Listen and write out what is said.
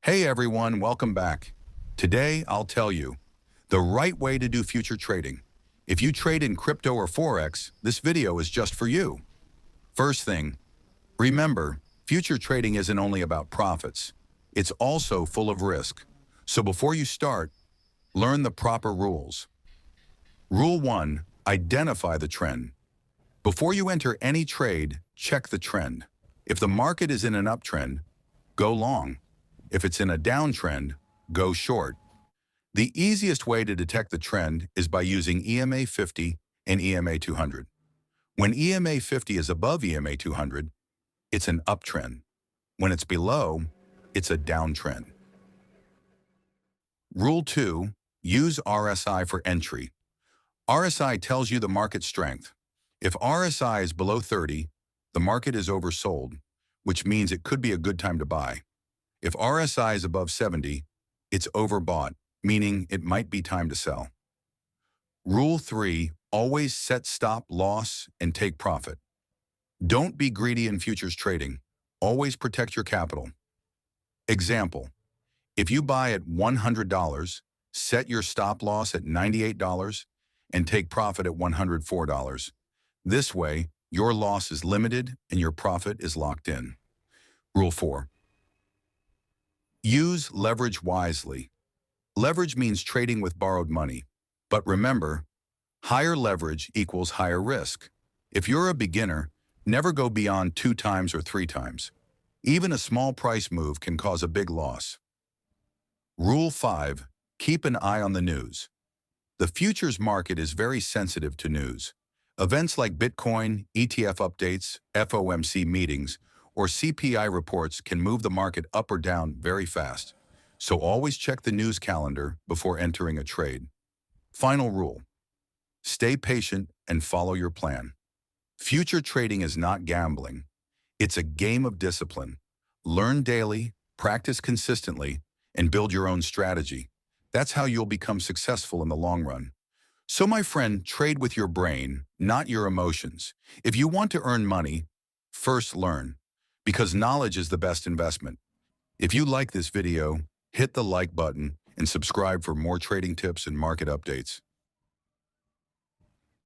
Hey everyone, welcome back. Today, I'll tell you the right way to do future trading. If you trade in crypto or Forex, this video is just for you. First thing, remember, future trading isn't only about profits. It's also full of risk. So before you start, learn the proper rules. Rule 1, identify the trend. Before you enter any trade, check the trend. If the market is in an uptrend, go long. If it's in a downtrend, go short. The easiest way to detect the trend is by using EMA 50 and EMA 200. When EMA 50 is above EMA 200, it's an uptrend. When it's below, it's a downtrend. Rule 2, use RSI for entry. RSI tells you the market strength. If RSI is below 30, the market is oversold, which means it could be a good time to buy. If RSI is above 70, it's overbought, meaning it might be time to sell. Rule 3, always set stop loss and take profit. Don't be greedy in futures trading. Always protect your capital. Example, if you buy at $100, set your stop loss at $98 and take profit at $104. This way, your loss is limited and your profit is locked in. Rule 4. Use leverage wisely. Leverage means trading with borrowed money. But remember, higher leverage equals higher risk. If you're a beginner, never go beyond 2 times or 3 times. Even a small price move can cause a big loss. Rule 5. Keep an eye on the news. The futures market is very sensitive to news. Events like Bitcoin, ETF updates, FOMC meetings, or CPI reports can move the market up or down very fast. So always check the news calendar before entering a trade. Final rule. Stay patient and follow your plan. Future trading is not gambling. It's a game of discipline. Learn daily, practice consistently, and build your own strategy. That's how you'll become successful in the long run. So my friend, trade with your brain, not your emotions. If you want to earn money, first learn, because knowledge is the best investment. If you like this video, hit the like button and subscribe for more trading tips and market updates.